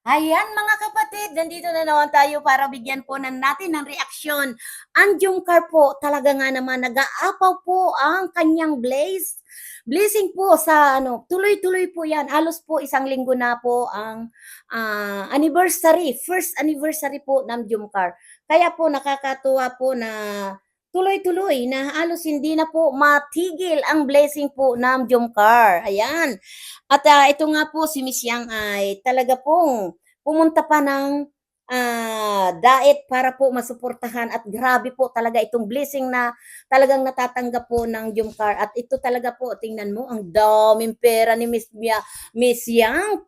Ayan mga kapatid, nandito na naman tayo para bigyan po natin ng reaksyon. Ang Jungkar po, talaga nga naman nag-aapaw po ang kanyang blessing po sa tuloy-tuloy po yan. Halos po isang linggo na po ang first anniversary po ng Jungkar. Kaya po nakakatuwa po na tuloy-tuloy na halos hindi na po matigil ang blessing po ng Jungkar. Ayan. At ito nga po si Miss Yang ay talaga pong pumunta pa ng diet para po masuportahan at grabe po talaga itong blessing na talagang natatanggap po ng Jumcar at ito talaga po tingnan mo ang daming pera ni Miss Yang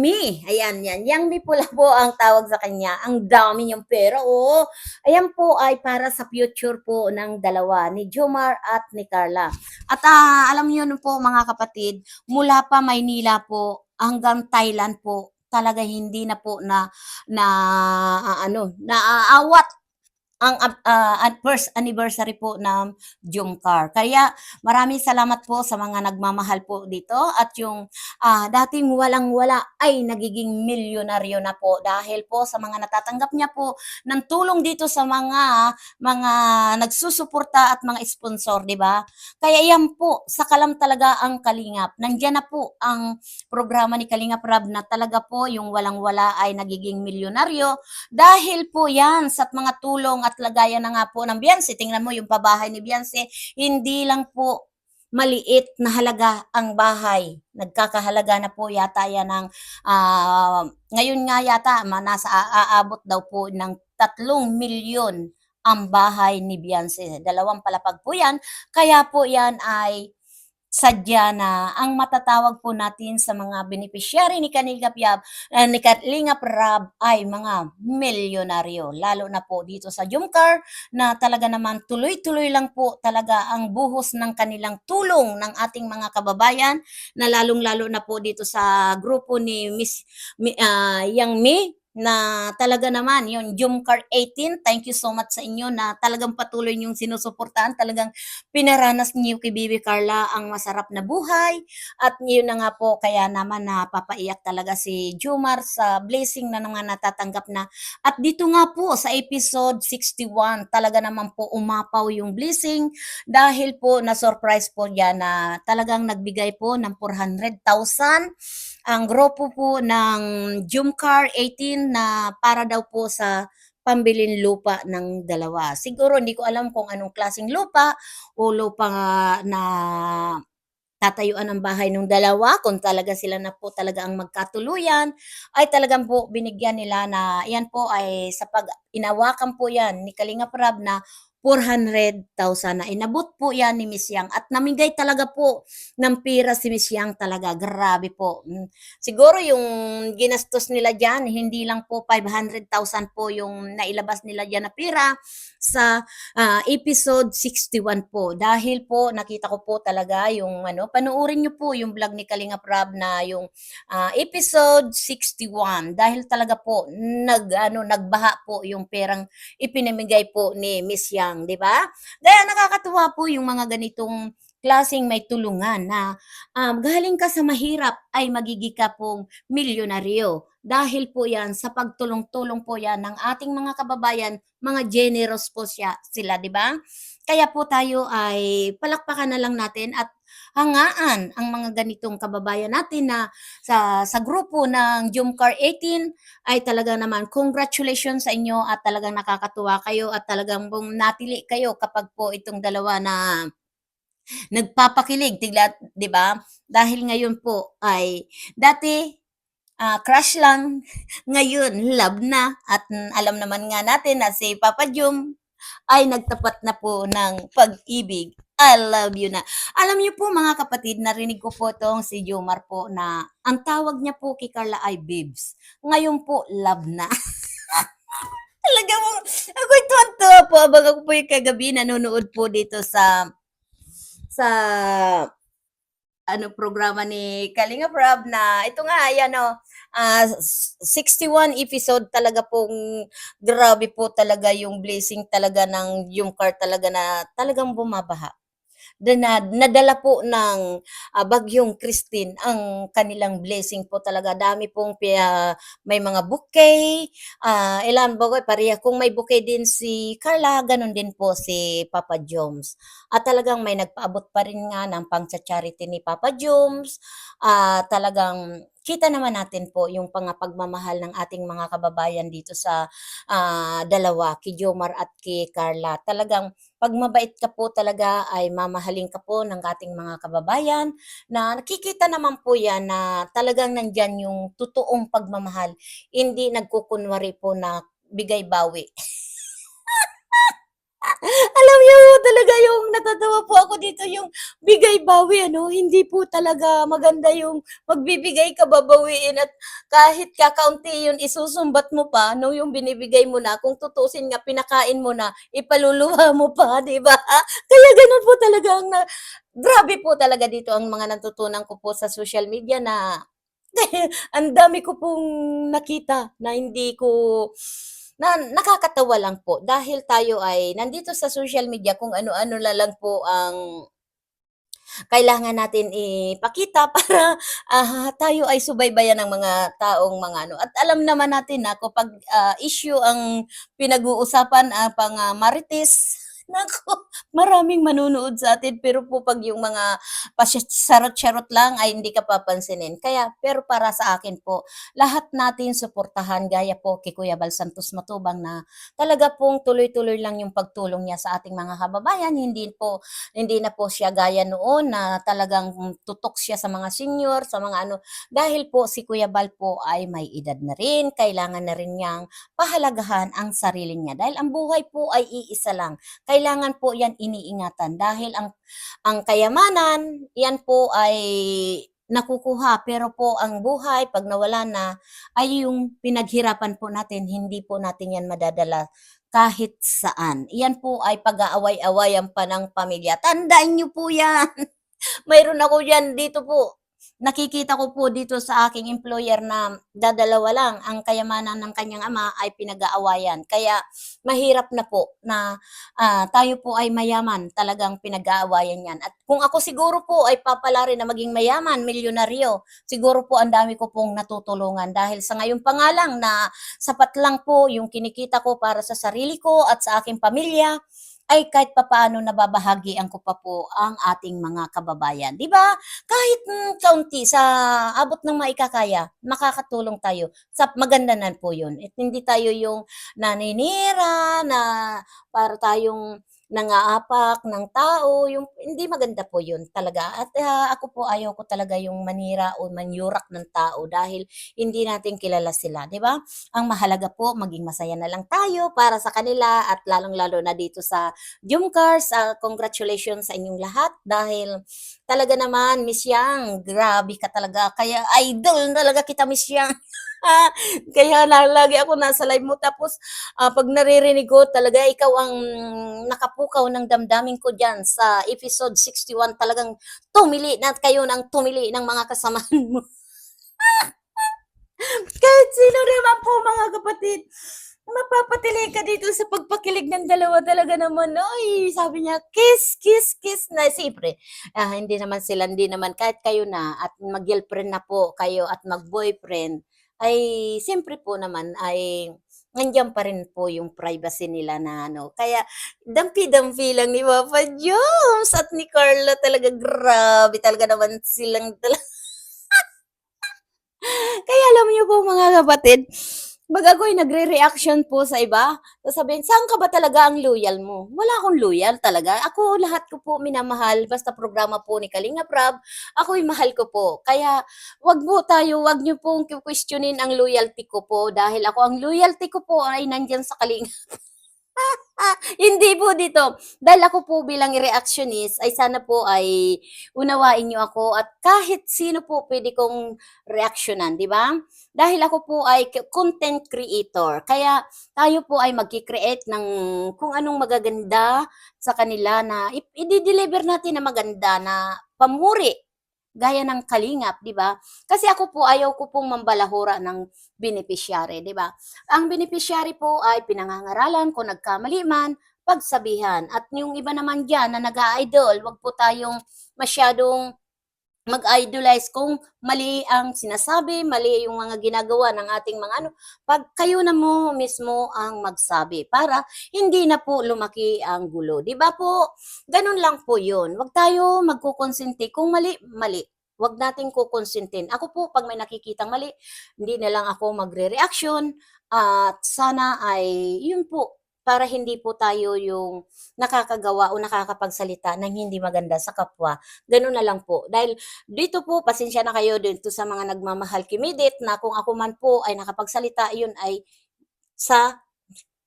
Mi. Ayan, yan. Yang Mi pula po ang tawag sa kanya. Ang dami niyang pera, oh. Ayan po ay para sa future po ng dalawa, ni Jomar at ni Carla. At alam niyo po mga kapatid, mula pa Maynila po hanggang Thailand po, talaga hindi na po naaawat ang first anniversary po ng Jumcar. Kaya maraming salamat po sa mga nagmamahal po dito at yung dating walang-wala ay nagiging milyonaryo na po dahil po sa mga natatanggap niya po ng tulong dito sa mga nagsusuporta at mga sponsor, di ba? Kaya yan po, sakalam talaga ang Kalingap. Nandiyan na po ang programa ni Kalingap Rab na talaga po yung walang-wala ay nagiging milyonaryo dahil po yan sa mga tulong at lagayan na nga po ng Beyonce. Tingnan mo yung pabahay ni Beyonce, hindi lang po maliit na halaga ang bahay. Nagkakahalaga na po yata yan ng, ngayon nga yata, nasa aabot daw po ng 3 milyon ang bahay ni Beyonce. 2 palapag po yan. Kaya po yan ay sadya na ang matatawag po natin sa mga beneficiary ni Kalingap Rab ay mga milyonaryo. Lalo na po dito sa Jumcar na talaga naman tuloy-tuloy lang po talaga ang buhos ng kanilang tulong ng ating mga kababayan na lalong-lalo na po dito sa grupo ni Yang Mi na talaga naman yung Jumcar 18. Thank you so much sa inyo na talagang patuloy niyong sinusuportahan. Talagang pinaranas niyo kay Bibi Carla ang masarap na buhay at yun na nga po kaya naman napapaiyak talaga si Jumar sa blessing na naman natatanggap na. At dito nga po sa episode 61 talaga naman po umapaw yung blessing dahil po na-surprise po yan na talagang nagbigay po ng 400,000 ang grupo po ng Jumcar 18 na para daw po sa pambilin lupa ng dalawa. Siguro hindi ko alam kung anong klaseng lupa o lupa na tatayuan ng bahay ng dalawa, kung talaga sila na po talaga ang magkatuluyan, ay talagang po binigyan nila na yan po ay sa pag inawakan po yan ni Kalingap Rab na 400,000 na inabot po yan ni Miss Yang at namigay talaga po ng pira si Miss Yang talaga. Grabe po. Siguro yung ginastos nila dyan, hindi lang po 500,000 po yung nailabas nila dyan na pira sa episode 61 po. Dahil po nakita ko po talaga yung panoorin niyo po yung vlog ni Kalingap Rab na yung episode 61 dahil talaga po nagbaha po yung perang ipinamigay po ni Miss Yang, di ba? Kaya nakakatuwa po yung mga ganitong klaseng may tulungan na galing ka sa mahirap ay magiging ka pong milyonaryo. Dahil po yan, sa pagtulong-tulong po yan ng ating mga kababayan, mga generous po sila, di ba? Kaya po tayo ay palakpakan na lang natin at hangaan ang mga ganitong kababayan natin na sa grupo ng Jumcar 18 ay talaga naman congratulations sa inyo at talagang nakakatuwa kayo at talagang natili kayo kapag po itong dalawa na nagpapakilig, 'di ba? Dahil ngayon po ay dati crush lang, ngayon love na at alam naman nga natin na si Papa Jum ay nagtapat na po ng pag-ibig. I love you na. Alam niyo po mga kapatid, narinig ko po tong si Jomar po na ang tawag niya po kay Carla ay Bibs. Ngayon po, love na. Talaga mo, ako'y tuwan-tuwa po abang ako po yung kagabi nanonood po dito sa programa ni Kalinga Prab na ito nga ayan 61 episode talaga pong grabe po talaga yung blessing talaga ng yung car talaga na talagang bumabaha. nadala po ng bagyong Christine ang kanilang blessing po talaga. Dami pong may mga bouquet, ilan ba pareha kung may bouquet din si Carla, gano'n din po si Papa Joms. At talagang may nagpaabot pa rin nga ng pang-cha-charity ni Papa Joms, talagang kita naman natin po yung pagmamahal ng ating mga kababayan dito sa, dalawa, kay Jomar at kay Carla. Talagang 'pag mabait ka po talaga ay mamahalin ka po ng ating mga kababayan na nakikita naman po 'yan na talagang nandiyan yung totoong pagmamahal, hindi nagkukunwari po na bigay-bawi. Alam niyo po talaga yung natatawa po ako dito yung bigay-bawi ano, hindi po talaga maganda yung magbibigay ka babawiin at kahit kakaunti yun isusumbat mo pa 'no, yung binibigay mo na kung tutuusin nga pinakain mo na, ipaluluwa mo pa, 'di ba? Kaya gano'n po talaga grabe po talaga dito ang mga natutunan ko po sa social media na ang dami ko pong nakita na hindi ko na nakakatawa lang po dahil tayo ay nandito sa social media kung ano-ano na lang po ang kailangan natin ipakita para, tayo ay subaybayan ng mga taong mga ano at alam naman natin na kapag, issue ang pinag-uusapan, marites, naku, maraming manonood sa atin pero po 'pag yung mga charot-charot lang ay hindi ka papansinin. Kaya pero para sa akin po, lahat natin suportahan gaya po kay Kuya Bal Santos Matubang na talaga pong tuloy-tuloy lang yung pagtulong niya sa ating mga kababayan, hindi na po siya gaya noon na talagang tutok siya sa mga senior, sa mga ano. Dahil po si Kuya Bal po ay may edad na rin, kailangan na rin niyang pahalagahan ang sarili niya. Dahil ang buhay po ay iisa lang. Kailangan po yan iniingatan dahil ang kayamanan, yan po ay nakukuha pero po ang buhay 'pag nawala na ay yung pinaghirapan po natin hindi po natin yan madadala kahit saan. Iyan po ay pag-aaway-awayan pa ng pamilya. Tandaan niyo po yan. Mayroon ako diyan dito po, nakikita ko po dito sa aking employer na dadalawa lang, ang kayamanan ng kanyang ama ay pinag-aawayan. Kaya mahirap na po na, tayo po ay mayaman, talagang pinag-aawayan 'yan. At kung ako siguro po ay papalarin na maging mayaman, milyonaryo, siguro po ang dami ko pong natutulungan dahil sa ngayon pa nga lang na sapat lang po yung kinikita ko para sa sarili ko at sa aking pamilya, ay kahit papaano nababahagian ko pa po ang ating mga kababayan, 'di ba? Kahit, kaunti sa abot ng maikakaya, makakatulong tayo sa maganda na po 'yun at hindi tayo yung naninira na para tayong nang-aapak ng tao, yung hindi maganda po 'yun talaga at, ako po ayaw ko talaga yung manira o manyurak ng tao dahil hindi natin kilala sila, 'di ba? Ang mahalaga po maging masaya na lang tayo para sa kanila at lalong-lalo na dito sa Jumcars, congratulations sa inyong lahat dahil talaga naman Miss Yang, grabe ka talaga. Kaya idol talaga kita Miss Yang. Kaya lagi ako nasa live mo tapos, 'pag naririnig ko talaga ikaw ang nakapukaw ng damdamin ko diyan sa episode 61 talagang tumili na kayo ng tumili ng mga kasamahan mo. Kahit sino naman po mga kapatid, mapapatili ka dito sa pagpakilig ng dalawa talaga naman, ay sabi niya, "Kiss, kiss, kiss" na siyempre, hindi naman kahit kayo na at mag-girlfriend na po kayo at mag-boyfriend, ay siyempre po naman ay nandiyan pa rin po yung privacy nila na ano, kaya dampi-dampi lang ni Papa Joms at ni Carla talaga grabe talaga naman silang kaya alam niyo po mga kapatid, 'pag ako'y nagre-reaction po sa iba, sasabihin, "Saan ka ba talaga ang loyal mo?" Wala akong loyal talaga. Ako lahat ko po minamahal basta programa po ni Kalingap Rab, ako'y mahal ko po. Kaya 'wag niyo pong ku-questionin ang loyalty ko po dahil ang loyalty ko po ay nandiyan sa hindi po dito. Dahil ako po bilang reactionist ay sana po ay unawain niyo ako at kahit sino po pwede kong reaksyonan, 'di ba? Dahil ako po ay content creator. Kaya tayo po ay magki-create ng kung anong magaganda sa kanila na i-de-deliver natin na maganda na pamuri gaya ng kalingap, 'di ba? Kasi ako po ayaw ko pong mambalahura ng beneficiary, 'di ba? Ang beneficiary po ay pinangangaralan kung nagkamali man, pagsabihan. At yung iba naman diyan na nag-a-idol, 'wag po tayong masyadong mag-idolize kung mali ang sinasabi, mali yung mga ginagawa ng ating mga ano, 'pag kayo na mo mismo ang magsabi para hindi na po lumaki ang gulo, 'di ba po? Gano'n lang po 'yun. 'Wag tayo magkokonsente kung mali, mali. 'Wag nating kokonsintin. Ako po 'pag may nakikitang mali, hindi na lang ako magre-reaksyon at sana ay 'yun po, para hindi po tayo yung nakakagawa o nakakapagsalita ng hindi maganda sa kapwa, gano'n na lang po. Dahil dito po, pasensya na kayo dito sa mga nagmamahal kimidit na kung ako man po ay nakapagsalita, yun ay sa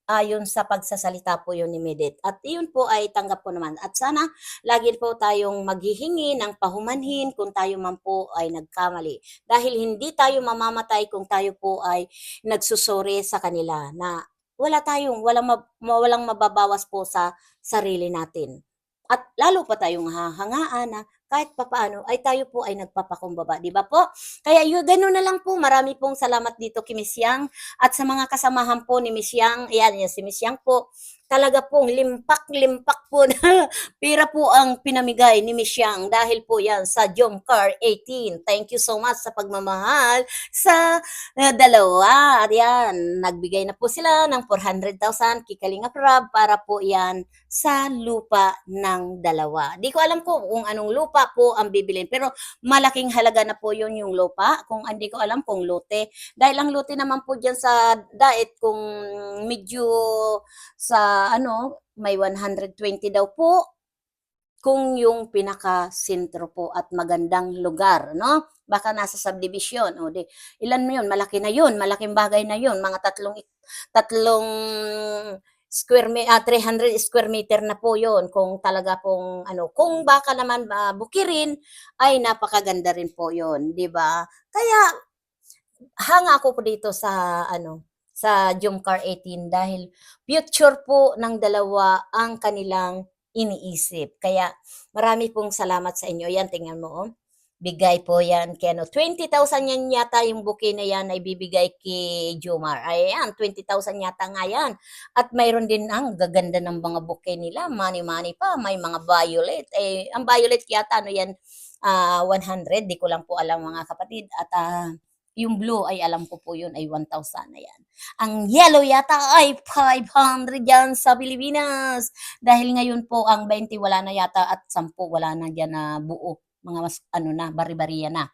ayon sa pagsasalita po yun ni Medit. At yun po ay tanggap ko naman. At sana lagi po tayong maghihingi ng pahumanhin kung tayo man po ay nagkamali. Dahil hindi tayo mamamatay kung tayo po ay nagsusuri sa kanila na walang mababawas po sa sarili natin. At lalo pa tayong hahangaan na kahit papaano ay tayo po ay nagpapakumbaba, 'di ba po? Kaya yun, gano'n na lang po. Marami pong salamat dito kay Miss Yang at sa mga kasamahan po ni Miss Yang. Ayan, yan si Miss Yang po. Talaga pong limpak-limpak po na pera po ang pinamigay ni Miss Yang dahil po yan sa Jomcar 18. Thank you so much sa pagmamahal sa dalawa. At yan, nagbigay na po sila ng 400,000 kay Kalingap Rob para po yan sa lupa ng dalawa. Di ko alam kung anong lupa po ang bibilin, pero malaking halaga na po yun yung lupa. Kung hindi ko alam kung lote. Dahil ang lote naman po dyan sa Daet, kung medyo sa may 120 daw po, kung yung pinaka-sentro po at magandang lugar, no? Baka nasa subdivision, o di, ilan mo yun, malaki na yun, malaking bagay na yun, mga tatlong 300 square meter na po yon kung talaga pong kung baka naman bukirin ay napakaganda rin po yon, 'di ba? Kaya hanga ako po dito sa sa Jomcar 18 dahil future po ng dalawa ang kanilang iniisip. Kaya marami pong salamat sa inyo. Yan, tingnan mo, oh. Bigay po yan kay 20,000 yan yata yung bouquet na yan ay bibigay kay Jomar. Ayan, 20,000 yata nga yan. At mayroon din ang gaganda ng mga bouquet nila. Money pa. May mga violet. Ang violet yata, yan, 100. Di ko lang po alam mga kapatid. At yung blue ay alam ko po yun ay 1,000 na yan. Ang yellow yata ay 500 yan sa Pilipinas. Dahil ngayon po ang 20 wala na yata at 10 wala na dyan na buo. Mga mas bari-bariya na.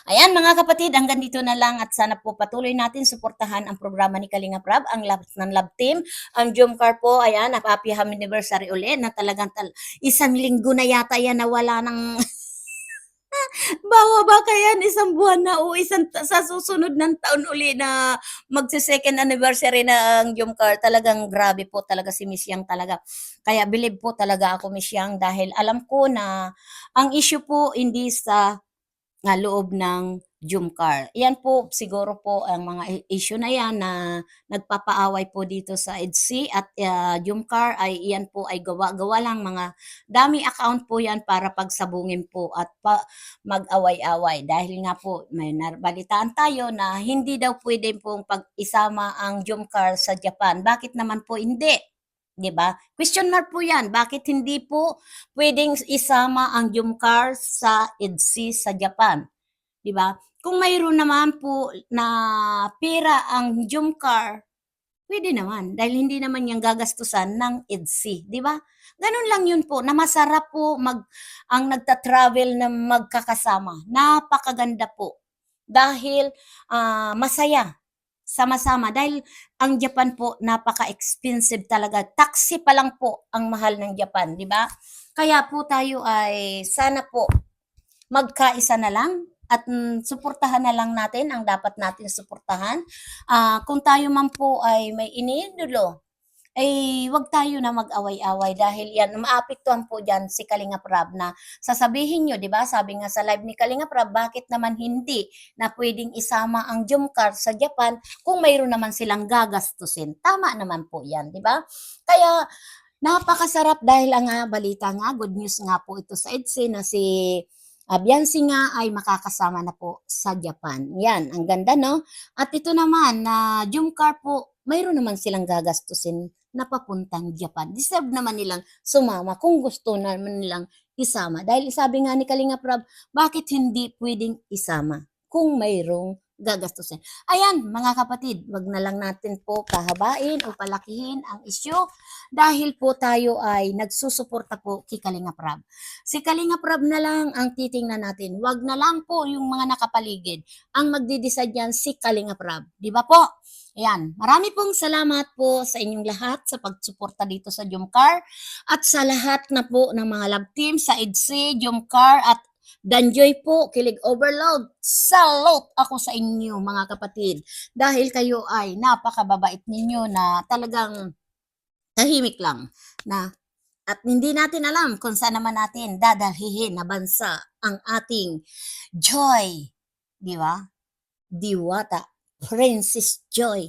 Ayan mga kapatid, hanggang dito na lang at sana po patuloy natin suportahan ang programa ni Kalingap Rob, ang Love Team. Ang Jomcar po, ayan, happy anniversary ulit na talagang isang linggo na yata yan na wala ng bawa ba yan isang buwan na o sa susunod ng taon uli na magse-second anniversary na ang Jomcar. Talagang grabe po talaga si Miss Yang talaga. Kaya believe po talaga ako Miss Yang dahil alam ko na ang issue po hindi sa loob ng Jomcar. Yan po siguro po ang mga issue na yan na nagpapaaway po dito sa EDSI at Jomcar ay yan po ay gawa-gawa lang, mga dami account po yan para pagsabungin po at mag-away-away. Dahil nga po may nabalitaan tayo na hindi daw pwede pong pag-isama ang Jomcar sa Japan. Bakit naman po hindi? 'Di ba? Question mark po 'yan. Bakit hindi po pwedeng isama ang Jomcar sa EDSI sa Japan? 'Di ba? Kung mayroon naman po na pera ang Jomcar, pwede naman dahil hindi naman 'yan gagastusan ng EDSI, 'di ba? Gano'n lang 'yun po, na masarap po ang nagta-travel na magkakasama. Napakaganda po. Dahil masaya sama-sama dahil ang Japan po napaka-expensive talaga. Taxi pa lang po ang mahal ng Japan, 'di ba? Kaya po tayo ay sana po magkaisa na lang at suportahan na lang natin ang dapat natin suportahan. Kung tayo man po ay may iniidolo, ay wag tayo na mag-away-away dahil yan, maapektuhan po dyan si Kalingap Rob na sasabihin nyo, di ba? Sabi nga sa live ni Kalingap Rob, bakit naman hindi na pwedeng isama ang Jomcar sa Japan kung mayroon naman silang gagastusin? Tama naman po yan, di ba? Kaya napakasarap dahil ang balita nga, good news nga po ito sa EDSI na si Biancy nga ay makakasama na po sa Japan. Yan, ang ganda no? At ito naman na Jomcar po, mayroon naman silang gagastusin na papuntang Japan. Deserve naman nilang sumama kung gusto naman nilang isama. Dahil sabi nga ni Kalinga Prab, bakit hindi pwedeng isama kung mayroong gagastusin? Ayan, mga kapatid, wag na lang natin po kahabain o palakihin ang issue dahil po tayo ay nagsusuporta po kay Kalinga Prab. Si Kalinga Prab na lang ang titingnan natin. Wag na lang po yung mga nakapaligid. Ang magdi-decide yan si Kalinga Prab. Di ba po? Ayan, marami pong salamat po sa inyong lahat sa pagsuporta dito sa Jomcar at sa lahat na po ng mga love team sa EDC, Jomcar at Danjoy po, Kilig Overload. Salute ako sa inyo mga kapatid dahil kayo ay napakababait ninyo na talagang tahimik lang na at hindi natin alam kung saan naman natin dadalhihin na bansa ang ating Joy. Di ba? Diwata. Princess Joy.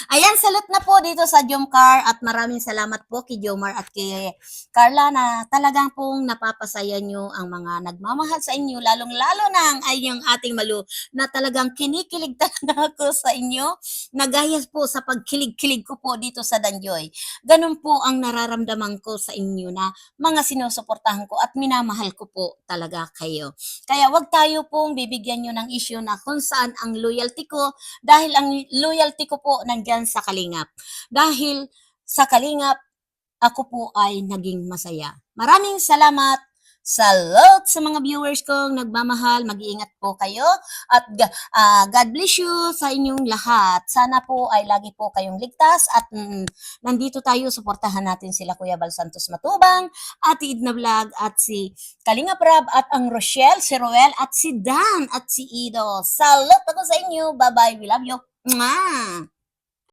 Ayan, salute na po dito sa Jomcar at maraming salamat po kay Jomar at kay Carla na talagang pong napapasaya nyo ang mga nagmamahal sa inyo, lalong-lalo na ang ayong ating Malu na talagang kinikilig talaga ako sa inyo, nagaya po sa pagkilig-kilig ko po dito sa Danjoy. Ganun po ang nararamdaman ko sa inyo na mga sinusuportahan ko at minamahal ko po talaga kayo. Kaya wag tayo pong bibigyan nyo ng issue na kung saan ang loyalty ko dahil ang loyalty ko po nandyan sa Kalingap. Dahil sa Kalingap, ako po ay naging masaya. Maraming salamat sa lot sa mga viewers kong nagmamahal. Mag-iingat po kayo at God bless you sa inyong lahat. Sana po ay lagi po kayong ligtas at nandito tayo, suportahan natin sila Kuya Bal Santos Matubang, Ate Idna Vlog at si Kalinga Prab at ang Rochelle, si Roel at si Dan at si Ido. Salute ako sa inyo. Bye-bye. We love you. Mwah!